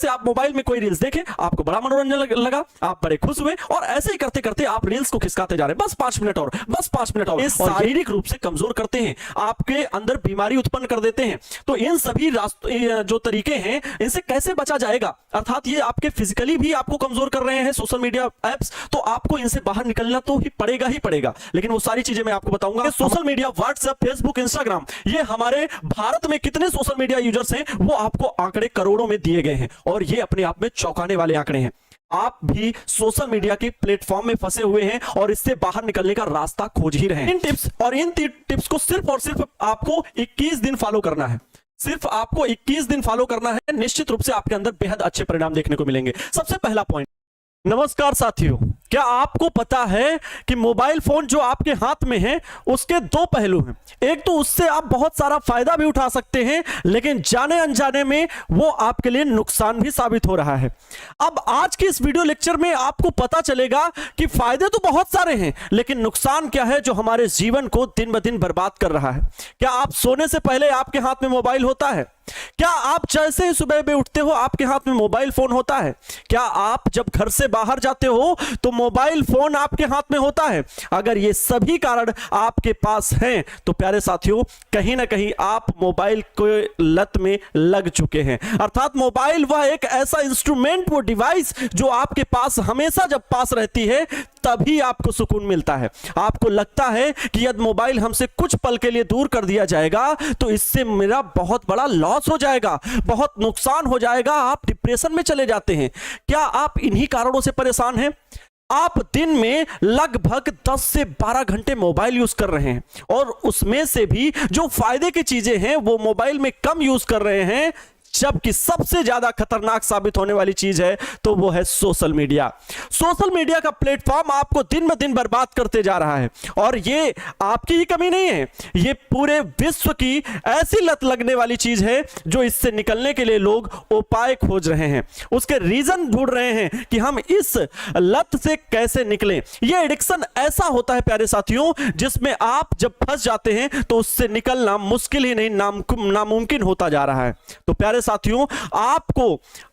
से आप मोबाइल में कोई रील्स देखे, आपको बड़ा मनोरंजन लगा, आप बड़े खुश हुए और ऐसे ही करते करते आप रील्स को खिसकाते जा रहे हैं, बस 5 मिनट और, बस 5 मिनट और। शारीरिक रूप से कमजोर करते हैं, आपके अंदर बीमारी उत्पन्न कर देते हैं। तो इन सभी जो तरीके हैं, इनसे कैसे बचा जाएगा? अर्थात ये आपके फिजिकली भी आपको कमजोर कर रहे हैं सोशल मीडिया एप्स, तो आपको इनसे बाहर निकलना तो ही पड़ेगा। लेकिन वो सारी चीजें मैं आपको बताऊंगा। Social media, WhatsApp, Facebook, Instagram, ये हमारे भारत में कितने सोशल मीडिया यूजर्स हैं, वो आपको आंकड़े करोड़ों में दिए गए हैं और ये अपने आप में चौंकाने वाले आंकड़े हैं। आप भी सोशल मीडिया के प्लेटफॉर्म में फंसे हुए हैं और इससे बाहर निकलने का रास्ता खोज ही रहे हैं। इन टिप्स को सिर्फ और सिर्फ आपको 21 दिन फॉलो करना है। सिर्फ आपको 21 दिन फॉलो करना है, निश्चित रूप से आपके अंदर बेहद अच्छे परिणाम देखने को मिलेंगे। सबसे पहला पॉइंट। नमस्कार साथियों, क्या आपको पता है कि मोबाइल फोन जो आपके हाथ में है उसके दो पहलू हैं। एक तो उससे आप बहुत सारा फायदा भी उठा सकते हैं, लेकिन जाने अनजाने में वो आपके लिए नुकसान भी साबित हो रहा है। अब आज की इस वीडियो लेक्चर में आपको पता चलेगा कि फायदे तो बहुत सारे हैं, लेकिन नुकसान क्या है जो हमारे जीवन को दिन ब दिन बर्बाद कर रहा है। क्या आप सोने से पहले आपके हाथ में मोबाइल होता है? क्या आप जैसे ही सुबह में उठते हो आपके हाथ में मोबाइल फोन होता है? क्या आप जब घर से बाहर जाते हो तो मोबाइल फोन आपके हाथ में होता है? अगर ये सभी कारण आपके पास हैं तो प्यारे साथियों, कहीं ना कहीं आप मोबाइल के लत में लग चुके हैं। अर्थात मोबाइल वह एक ऐसा इंस्ट्रूमेंट, वो डिवाइस जो आपके पास हमेशा जब पास रहती है तभी आपको सुकून मिलता है। आपको लगता है कि यदि मोबाइल हमसे कुछ पल के लिए दूर कर दिया जाएगा तो इससे मेरा बहुत बड़ा लॉस हो जाएगा, बहुत नुकसान हो जाएगा, आप डिप्रेशन में चले जाते हैं। क्या आप इन्हीं कारणों से परेशान हैं? आप दिन में लगभग 10 से 12 घंटे मोबाइल यूज कर रहे हैं और उसमें से भी जो फायदे की चीजें हैं वो मोबाइल में कम यूज कर रहे हैं, जबकि सबसे ज्यादा खतरनाक साबित होने वाली चीज है तो वो है सोशल मीडिया। सोशल मीडिया का प्लेटफॉर्म आपको दिन ब दिन बर्बाद करते जा रहा है और ये आपकी ही कमी नहीं है, ये पूरे विश्व की ऐसी लत लगने वाली चीज है जो इससे निकलने के लिए लोग उपाय खोज रहे हैं, उसके रीजन ढूंढ रहे हैं कि हम इस लत से कैसे निकलें। ये एडिक्शन ऐसा होता है प्यारे साथियों, जिसमें आप जब फंस जाते हैं तो उससे निकलना मुश्किल ही नहीं, नामुमकिन होता जा रहा है। तो प्यारे साथियों, आपको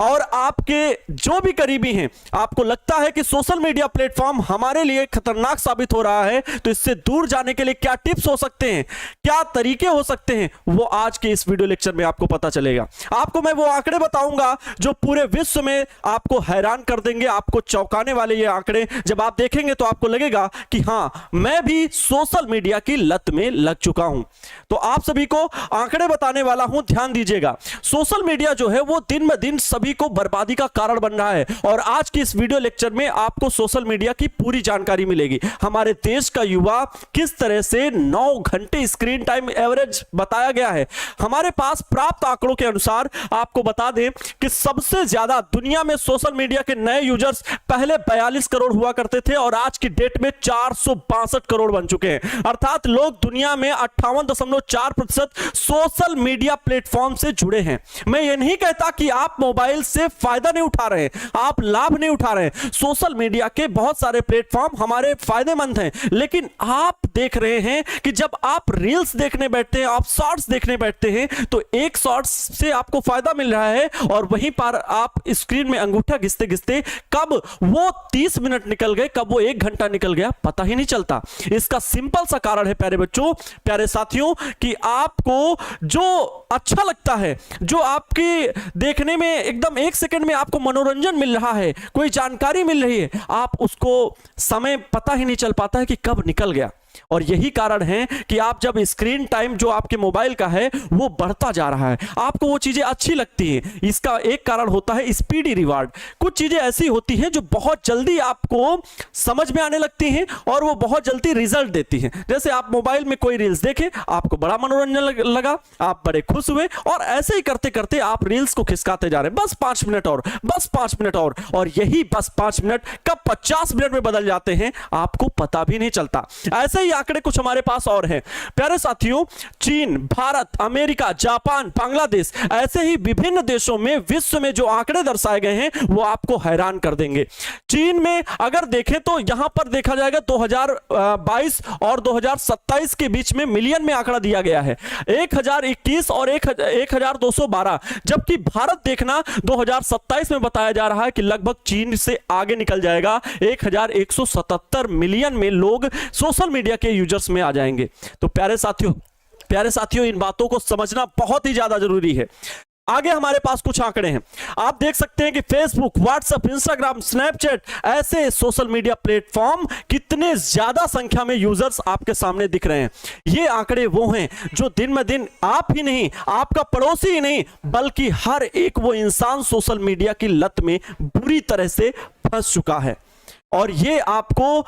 और आपके जो भी करीबी हैं, आपको लगता है कि सोशल मीडिया प्लेटफॉर्म हमारे लिए खतरनाक साबित हो रहा है, तो इससे दूर जाने के लिए क्या टिप्स हो सकते हैं, क्या तरीके हो सकते हैं, वो आज के इस वीडियो लेक्चर में आपको पता चलेगा। आपको मैं वो आंकड़े बताऊंगा जो पूरे विश्व में आपको हैरान कर देंगे, आपको चौंकाने वाले ये आंकड़े जब आप देखेंगे तो आपको लगेगा कि हां, मैं भी सोशल मीडिया की लत में लग चुका हूं। तो आप सभी को आंकड़े बताने वाला हूं, ध्यान दीजिएगा। सोशल मीडिया जो है वो दिन ब दिन सभी को बर्बादी का कारण बन रहा है और आज की इस वीडियो लेक्चर में आपको सोशल मीडिया की पूरी जानकारी मिलेगी। हमारे देश का युवा किस तरह से 9 घंटे स्क्रीन टाइम एवरेज बताया गया है। हमारे पास प्राप्त आंकड़ों के अनुसार आपको बता दें कि सबसे ज्यादा दुनिया में सोशल मीडिया के नए यूजर्स पहले 42 करोड़ हुआ करते थे और आज की डेट में 462 करोड़ बन चुके हैं। अर्थात लोग दुनिया में 58.4% सोशल मीडिया प्लेटफॉर्म से जुड़े हैं। मैं ये नहीं कहता कि आप मोबाइल से फायदा नहीं उठा रहे हैं, आप लाभ नहीं उठा रहे हैं। सोशल मीडिया के बहुत सारे प्लेटफॉर्म हमारे फायदेमंद हैं, लेकिन आप देख रहे हैं कि जब आप रील्स देखने बैठते हैं, आप शॉर्ट्स देखने बैठते हैं, तो एक शॉर्ट्स से आपको फायदा मिल रहा है और वहीं पर आप स्क्रीन में अंगूठा घिसते घिसते कब वो 30 मिनट निकल गए, कब वो 1 घंटा निकल गया, पता ही नहीं चलता। इसका सिंपल सा कारण है प्यारे बच्चों, प्यारे साथियों, कि आपको जो अच्छा लगता है, जो आपकी देखने में एकदम 1 सेकंड में आपको मनोरंजन मिल रहा है, कोई जानकारी मिल रही है, आप उसको समय पता ही नहीं चल पाता है कि कब निकल गया। और यही कारण है कि आप जब स्क्रीन टाइम जो आपके मोबाइल का है वो बढ़ता जा रहा है, आपको वो चीजें अच्छी लगती हैं। इसका एक कारण होता है स्पीडी रिवार्ड। कुछ चीजें ऐसी होती हैं जो बहुत जल्दी आपको समझ में आने लगती हैं और वो बहुत जल्दी रिजल्ट देती हैं। जैसे आप मोबाइल में कोई रील्स देखे, आपको बड़ा मनोरंजन लगा, आप बड़े खुश हुए और ऐसे ही करते करते आप रील्स को खिसकाते जा रहे हैं, बस 5 मिनट और, बस 5 मिनट और यही बस 5 मिनट कब 50 मिनट में बदल जाते हैं आपको पता भी नहीं चलता। ऐसे ही आंकड़े कुछ हमारे पास और हैं प्यारे साथियों। चीन, भारत, अमेरिका, जापान, बांग्लादेश, ऐसे ही विभिन्न देशों में विश्व में जो आंकड़े दर्शाए गए हैं वो आपको हैरान कर देंगे। चीन में अगर देखें तो यहां पर देखा जाएगा 2022 और 2027 के बीच में मिलियन में आंकड़ा दिया गया है 1021 और 1212, जबकि भारत देखना 2027 में बताया जा रहा है कि लगभग चीन से आगे निकल जाएगा। 1177 मिलियन में लोग सोशल मीडिया के यूजर्स में आ जाएंगे। तो प्यारे साथियों इन बातों को समझना बहुत ही ज्यादा जरूरी है। आगे हमारे पास कुछ आंकड़े हैं, आप देख सकते हैं कि फेसबुक, व्हाट्सएप, इंस्टाग्राम, स्नैपचैट ऐसे सोशल मीडिया प्लेटफॉर्म कितने ज्यादा संख्या में यूजर्स आपके सामने दिख रहे हैं। ये आंकड़े वो हैं जो दिन ब दिन आप ही नहीं, आपका पड़ोसी ही नहीं, बल्कि हर एक वो इंसान सोशल मीडिया की लत में बुरी तरह से फंस चुका है। और ये आपको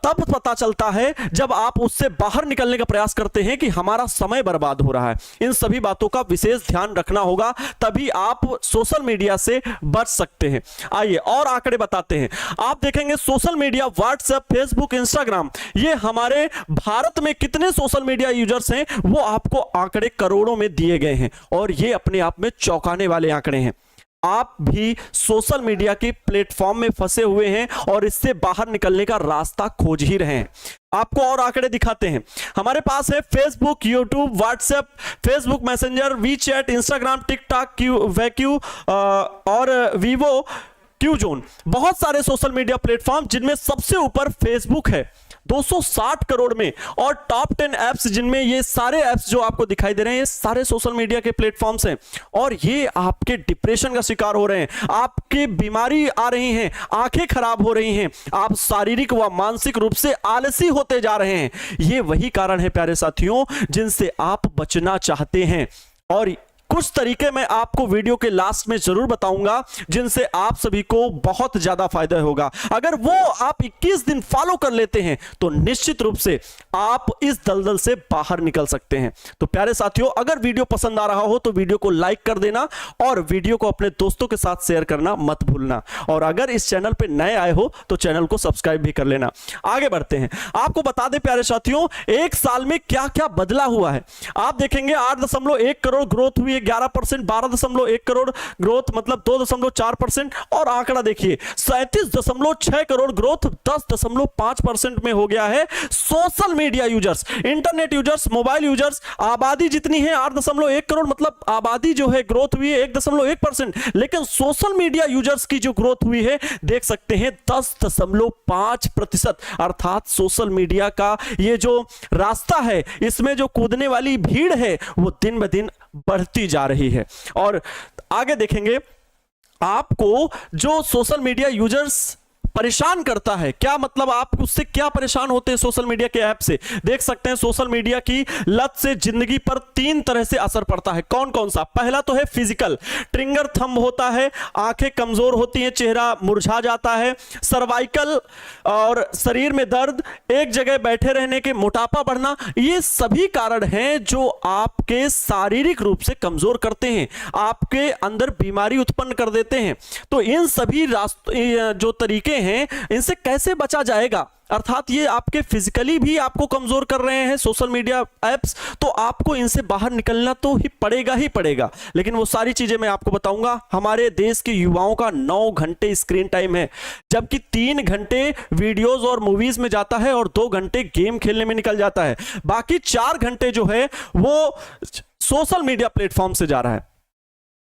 तब पता चलता है जब आप उससे बाहर निकलने का प्रयास करते हैं कि हमारा समय बर्बाद हो रहा है। इन सभी बातों का विशेष ध्यान रखना होगा, तभी आप सोशल मीडिया से बच सकते हैं। आइए और आंकड़े बताते हैं। आप देखेंगे social media, WhatsApp, Facebook, Instagram, ये हमारे भारत में कितने सोशल मीडिया यूजर्स हैं वो आपको आंकड़े करोड़ों में दिए गए हैं और ये अपने आप में चौंकाने वाले आंकड़े हैं। आप भी सोशल मीडिया के प्लेटफॉर्म में फंसे हुए हैं और इससे बाहर निकलने का रास्ता खोज ही रहे हैं। आपको और आंकड़े दिखाते हैं। हमारे पास है Facebook, YouTube, WhatsApp, Facebook Messenger, WeChat, Instagram, TikTok, वैक्यू और वीवो, क्यूजोन, बहुत सारे सोशल मीडिया प्लेटफॉर्म जिनमें सबसे ऊपर फेसबुक है 260 करोड़ में, और टॉप 10 ऐप्स जिनमें ये सारे ऐप्स जो आपको दिखाई दे रहे हैं ये सारे सोशल मीडिया के प्लेटफॉर्म्स हैं। और ये आपके डिप्रेशन का शिकार हो रहे हैं, आपके बीमारी आ रही हैं, आंखें खराब हो रही हैं, आप शारीरिक व मानसिक रूप से आलसी होते जा रहे हैं। ये वही कारण है प्यारे साथियों जिनसे आप बचना चाहते हैं। और कुछ तरीके मैं आपको वीडियो के लास्ट में जरूर बताऊंगा जिनसे आप सभी को बहुत ज्यादा फायदा होगा। अगर वो आप 21 दिन फॉलो कर लेते हैं तो निश्चित रूप से आप इस दलदल से बाहर निकल सकते हैं। तो प्यारे साथियों, अगर वीडियो पसंद आ रहा हो तो वीडियो को लाइक कर देना और वीडियो को अपने दोस्तों के साथ शेयर करना मत भूलना। और अगर इस चैनल पर नए आए हो तो चैनल को सब्सक्राइब भी कर लेना। आगे बढ़ते हैं। आपको बता दें प्यारे साथियों, एक साल में क्या क्या बदला हुआ है। आप देखेंगे 8.1 करोड़ ग्रोथ हुई, 11%, 12.1 करोड़ ग्रोथ मतलब 2.4%, और आंकड़ा देखिए 37.6 करोड़ ग्रोथ 10.5% में हो गया है। Social media users, internet users, mobile users, आबादी जितनी है 8.1 करोड़, मतलब आबादी जो है ग्रोथ हुई है 1.1%, लेकिन सोशल मीडिया यूजर्स की जो ग्रोथ हुई है देख सकते हैं 10.5%। अर्थात सोशल मीडिया का ये जो रास्ता है, इसमें जो कूदने वाली भीड़ है वो दिन ब दिन बढ़ती जा रही है। और आगे देखेंगे आपको जो सोशल मीडिया यूजर्स परेशान करता है, क्या मतलब आप उससे क्या परेशान होते हैं सोशल मीडिया के ऐप से। देख सकते हैं सोशल मीडिया की लत से जिंदगी पर 3 तरह से असर पड़ता है। कौन कौन सा? पहला तो है फिजिकल, ट्रिगर थंब होता है, आंखें कमजोर होती हैं, चेहरा मुरझा जाता है, सर्वाइकल और शरीर में दर्द, एक जगह बैठे रहने के, मोटापा बढ़ना, ये सभी कारण हैं जो आपके शारीरिक रूप से कमजोर करते हैं, आपके अंदर बीमारी उत्पन्न कर देते हैं। तो इन सभी जो तरीके हैं इनसे कैसे बचा जाएगा, अर्थात ये आपके फिजिकली भी आपको कमजोर कर रहे हैं सोशल मीडिया ऐप्स, तो आपको इनसे बाहर निकलना तो ही पड़ेगा। लेकिन वो सारी चीजें मैं आपको बताऊंगा। हमारे देश के युवाओं का 9 घंटे स्क्रीन टाइम है, जबकि 3 घंटे वीडियोस और मूवीज में जाता है और 2 घंटे गेम खेलने में निकल जाता है। बाकी 4 घंटे जो है वो सोशल मीडिया प्लेटफॉर्म से जा रहा है।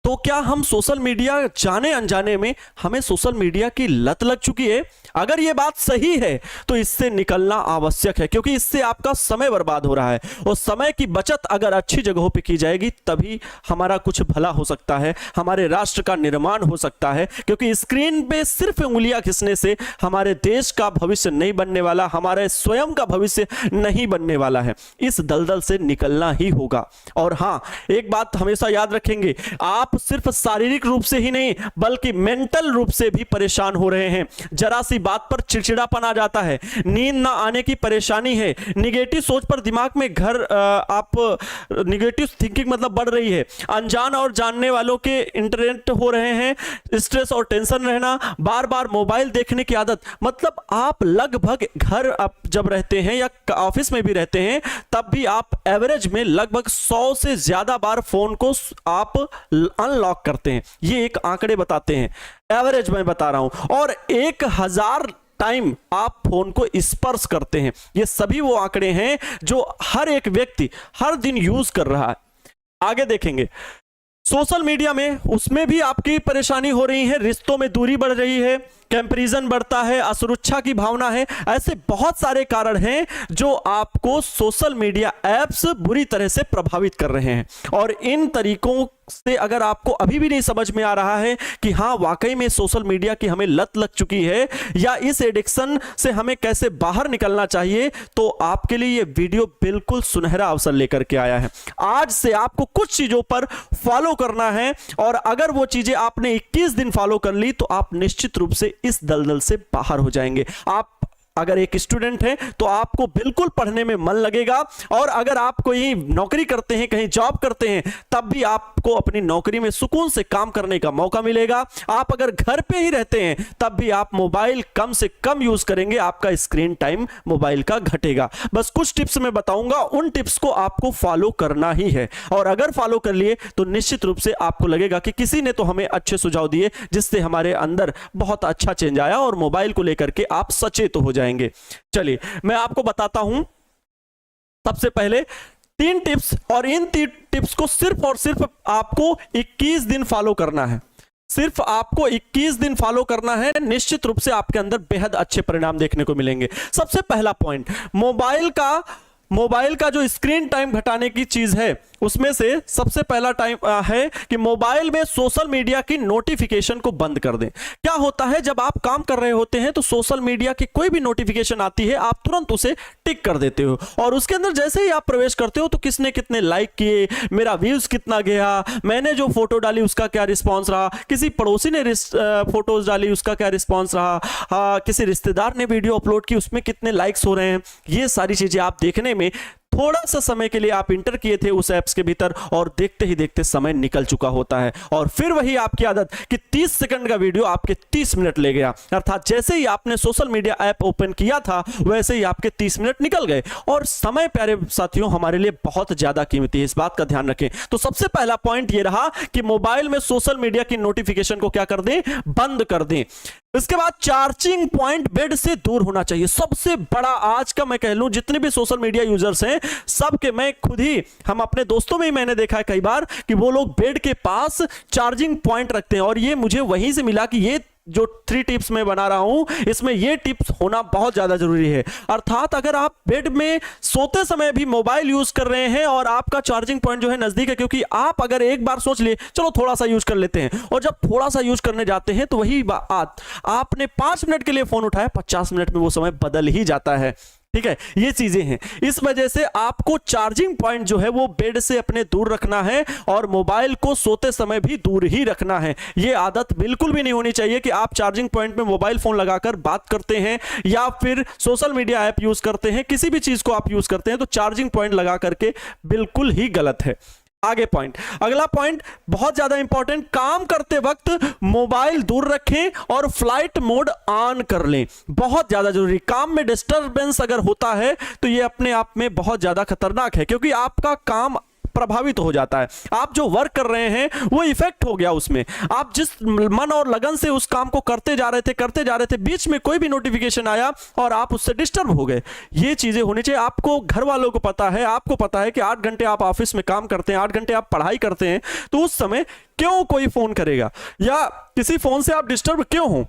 तो क्या हम सोशल मीडिया जाने अनजाने में हमें सोशल मीडिया की लत लग चुकी है? अगर यह बात सही है तो इससे निकलना आवश्यक है, क्योंकि इससे आपका समय बर्बाद हो रहा है। और समय की बचत अगर अच्छी जगहों पे की जाएगी तभी हमारा कुछ भला हो सकता है, हमारे राष्ट्र का निर्माण हो सकता है। क्योंकि स्क्रीन पे सिर्फ उंगलियां घिसने से हमारे देश का भविष्य नहीं बनने वाला, हमारे स्वयं का भविष्य नहीं बनने वाला है। इस दलदल से निकलना ही होगा। और हां, एक बात हमेशा याद रखेंगे, आप सिर्फ शारीरिक रूप से ही नहीं बल्कि मेंटल रूप से भी परेशान हो रहे हैं। जरा सी बात पर चिड़चिड़ापन आ जाता है, नींद ना आने की परेशानी है, निगेटिव सोच पर दिमाग में आप निगेटिव थिंकिंग मतलब बढ़ रही है, अनजान और जानने वालों के इंटरेक्ट हो रहे हैं, स्ट्रेस और टेंशन रहना, बार बार मोबाइल देखने की आदत। मतलब आप लगभग घर आप जब रहते हैं या ऑफिस में भी रहते हैं तब भी आप एवरेज में लगभग 100 से ज्यादा बार फोन को आप अनलॉक करते हैं। ये एक आंकड़े बताते हैं, एवरेज मैं बता रहा हूं। और 1000 टाइम आप फोन को स्पर्श करते हैं। ये सभी वो आंकड़े हैं जो हर एक व्यक्ति हर दिन यूज कर रहा है। आगे देखेंगे सोशल मीडिया में, उसमें भी आपकी परेशानी हो रही है, रिश्तों में दूरी बढ़ रही है, कंपैरिजन बढ़ता है, असुरक्षा की भावना है। ऐसे बहुत सारे कारण हैं जो आपको सोशल मीडिया एप्स बुरी तरह से प्रभावित कर रहे हैं। और इन तरीकों से अगर आपको अभी भी नहीं समझ में आ रहा है कि हाँ वाकई में सोशल मीडिया की हमें लत लग चुकी है या इस एडिक्शन से हमें कैसे बाहर निकलना चाहिए, तो आपके लिए ये वीडियो बिल्कुल सुनहरा अवसर लेकर के आया है। आज से आपको कुछ चीजों पर फॉलो करना है और अगर वो चीजें आपने 21 दिन फॉलो कर ली तो आप निश्चित रूप से इस दलदल से बाहर हो जाएंगे। आप अगर एक स्टूडेंट हैं तो आपको बिल्कुल पढ़ने में मन लगेगा, और अगर आप कोई नौकरी करते हैं, कहीं जॉब करते हैं, तब भी आपको अपनी नौकरी में सुकून से काम करने का मौका मिलेगा। आप अगर घर पे ही रहते हैं तब भी आप मोबाइल कम से कम यूज करेंगे, आपका स्क्रीन टाइम मोबाइल का घटेगा। बस कुछ टिप्स मैं बताऊंगा, उन टिप्स को आपको फॉलो करना ही है, और अगर फॉलो कर लिए तो निश्चित रूप से आपको लगेगा कि किसी ने तो हमें अच्छे सुझाव दिए जिससे हमारे अंदर बहुत अच्छा चेंज आया और मोबाइल को लेकर के आप सचेत हो जाएंगे। चलिए मैं आपको बताता हूं। सबसे पहले 3 टिप्स, और इन 3 टिप्स को सिर्फ और सिर्फ आपको 21 दिन फॉलो करना है। सिर्फ आपको 21 दिन फॉलो करना है, निश्चित रूप से आपके अंदर बेहद अच्छे परिणाम देखने को मिलेंगे। सबसे पहला पॉइंट, मोबाइल का जो स्क्रीन टाइम घटाने की चीज है उसमें से सबसे पहला टाइम है कि मोबाइल में सोशल मीडिया की नोटिफिकेशन को बंद कर दें। क्या होता है, जब आप काम कर रहे होते हैं तो सोशल मीडिया की कोई भी नोटिफिकेशन आती है आप तुरंत उसे टिक कर देते हो, और उसके अंदर जैसे ही आप प्रवेश करते हो तो किसने कितने लाइक किए, मेरा व्यूज कितना गया, मैंने जो फोटो डाली उसका क्या रिस्पॉन्स रहा, किसी पड़ोसी ने फोटोज डाली उसका क्या रिस्पॉन्स रहा, किसी रिश्तेदार ने वीडियो अपलोड की उसमें कितने लाइक्स हो रहे हैं। ये सारी चीजें आप देखने में थोड़ा सा समय के लिए आप इंटर किए थे उस ऐप्स के भीतर, और देखते ही देखते समय निकल चुका होता है। और फिर वही आपकी आदत कि 30 सेकंड का वीडियो आपके 30 मिनट ले गया, अर्थात जैसे ही आपने सोशल मीडिया ऐप ओपन किया था वैसे ही आपके 30 मिनट निकल गए। और समय प्यारे साथियों हमारे लिए बहुत ज्यादा कीमती है, इस बात का ध्यान रखें। तो सबसे पहला पॉइंट ये रहा कि मोबाइल में सोशल मीडिया की नोटिफिकेशन को क्या कर दें, बंद कर दें। इसके बाद चार्जिंग पॉइंट बेड से दूर होना चाहिए। सबसे बड़ा आज का मैं कह लूं, जितने भी सोशल मीडिया यूजर्स हैं सबके, मैं खुद ही, हम अपने दोस्तों में ही मैंने देखा है कई बार कि वो लोग बेड के पास चार्जिंग पॉइंट रखते हैं, और ये मुझे वहीं से मिला कि ये जो 3 टिप्स मैं बना रहा हूं इसमें ये टिप्स होना बहुत ज्यादा जरूरी है। अर्थात अगर आप बेड में सोते समय भी मोबाइल यूज कर रहे हैं और आपका चार्जिंग पॉइंट जो है नजदीक है, क्योंकि आप अगर एक बार सोच लिए चलो थोड़ा सा यूज कर लेते हैं, और जब थोड़ा सा यूज करने जाते हैं तो वही बात आपने 5 मिनट के लिए फोन उठाया, 50 मिनट में वो समय बदल ही जाता है। ठीक है, ये चीजें हैं। इस वजह से आपको चार्जिंग पॉइंट जो है वो बेड से अपने दूर रखना है, और मोबाइल को सोते समय भी दूर ही रखना है। ये आदत बिल्कुल भी नहीं होनी चाहिए कि आप चार्जिंग पॉइंट में मोबाइल फोन लगाकर बात करते हैं या फिर सोशल मीडिया ऐप यूज करते हैं, किसी भी चीज को आप यूज करते हैं तो चार्जिंग पॉइंट लगा करके बिल्कुल ही गलत है। आगे पॉइंट, अगला पॉइंट बहुत ज्यादा इंपॉर्टेंट, काम करते वक्त मोबाइल दूर रखें और फ्लाइट मोड ऑन कर लें। बहुत ज्यादा जरूरी, काम में डिस्टरबेंस अगर होता है तो ये अपने आप में बहुत ज्यादा खतरनाक है, क्योंकि आपका काम प्रभावित हो जाता है। आप जो वर्क कर रहे हैं वो इफेक्ट हो गया उसमें, आप जिस मन और लगन से उस काम को करते जा रहे थे, बीच में कोई भी नोटिफिकेशन आया और आप उससे डिस्टर्ब हो गए। ये चीजें होनी चाहिए। आपको घर वालों को पता है, आपको पता है कि 8 घंटे आप ऑफिस में काम करते हैं, 8 घंटे आप पढ़ाई करते हैं, तो उस समय क्यों कोई फोन करेगा या किसी फोन से आप डिस्टर्ब क्यों हो?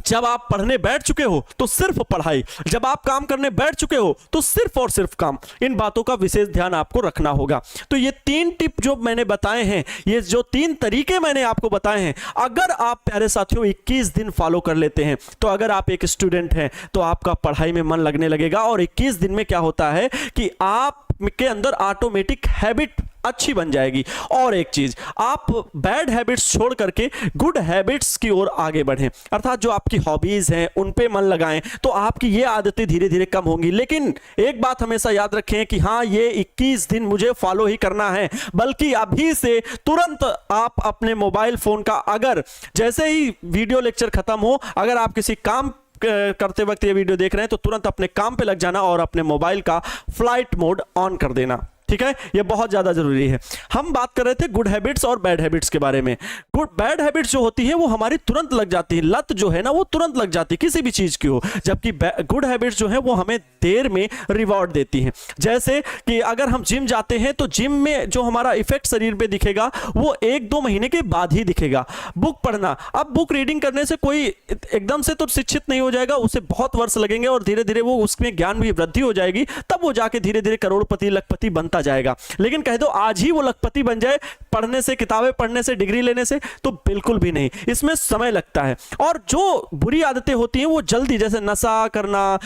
जब आप पढ़ने बैठ चुके हो तो सिर्फ पढ़ाई, जब आप काम करने बैठ चुके हो तो सिर्फ और सिर्फ काम। इन बातों का विशेष ध्यान आपको रखना होगा। तो ये 3 टिप जो मैंने बताए हैं, ये जो 3 तरीके मैंने आपको बताए हैं, अगर आप प्यारे साथियों 21 दिन फॉलो कर लेते हैं तो अगर आप एक स्टूडेंट हैं तो आपका पढ़ाई में मन लगने लगेगा। और 21 दिन में क्या होता है कि आप के अंदर ऑटोमेटिक हैबिट अच्छी बन जाएगी। और एक चीज, आप बैड हैबिट्स छोड़ करके गुड हैबिट्स की ओर आगे बढ़ें, अर्थात जो आपकी हॉबीज हैं उन पे मन लगाएं, तो आपकी ये आदतें धीरे धीरे कम होंगी। लेकिन एक बात हमेशा याद रखें कि हाँ, ये 21 दिन मुझे फॉलो ही करना है, बल्कि अभी से तुरंत आप अपने मोबाइल फोन का, अगर जैसे ही वीडियो लेक्चर खत्म हो, अगर आप किसी काम करते वक्त ये वीडियो देख रहे हैं तो तुरंत अपने काम पे लग जाना और अपने मोबाइल का फ्लाइट मोड ऑन कर देना। ठीक है, ये बहुत ज्यादा जरूरी है। हम बात कर रहे थे गुड हैबिट्स और बैड हैबिट्स के बारे में। बैड हैबिट्स जो होती है वो हमारी तुरंत लग जाती है, लत जो है ना वो तुरंत लग जाती है किसी भी चीज की हो, जबकि गुड हैबिट्स जो है वो हमें देर में रिवॉर्ड देती हैं। जैसे कि अगर हम जिम जाते हैं तो जिम में जो हमारा इफेक्ट शरीर पे दिखेगा वो 1-2 महीने के बाद ही दिखेगा। बुक पढ़ना, अब बुक रीडिंग करने से कोई एकदम से तो शिक्षित नहीं हो जाएगा, उसे बहुत वर्ष लगेंगे और धीरे धीरे वो उसमें ज्ञान भी वृद्धि हो जाएगी, तब वो जाके धीरे धीरे करोड़पति लखपति बनता जाएगा। लेकिन कह दो आज ही वो लखपति बन जाए पढ़ने से, किताबें पढ़ने से, डिग्री लेने से, तो बिल्कुल भी नहीं, इसमें समय लगता है। और जो बुरी आदतें होती हैं वो जल्दी, जैसे नशा करना,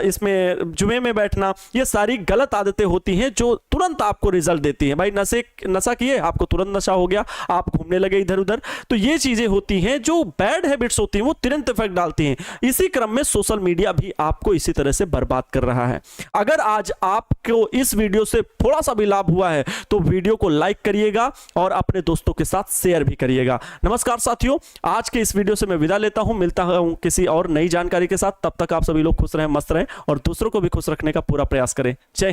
इसमें जुए में बैठना, ये सारी गलत आदतें होती हैं जो तुरंत आपको रिजल्ट देती हैं। भाई नशा किए, आपको तुरंत नशा हो गया, आप घूमने लगे इधर उधर, तो ये चीजें होती हैं जो बैड हैबिट्स होती हैं, वो तुरंत इफेक्ट डालती हैं। इसी क्रम में सोशल मीडिया भी आपको इसी तरह से बर्बाद कर रहा है। अगर आज आपको इस वीडियो से थोड़ा सा भी लाभ हुआ है तो वीडियो को लाइक करिएगा और अपने दोस्तों के साथ शेयर भी करिएगा। नमस्कार साथियों, आज के इस वीडियो से मैं विदा लेता हूं, मिलता हूं किसी और नई जानकारी के साथ। तब तक आप सभी लोग खुश रहें, मस्त रहें और दूसरों को भी खुश रखने का पूरा प्रयास करें। जय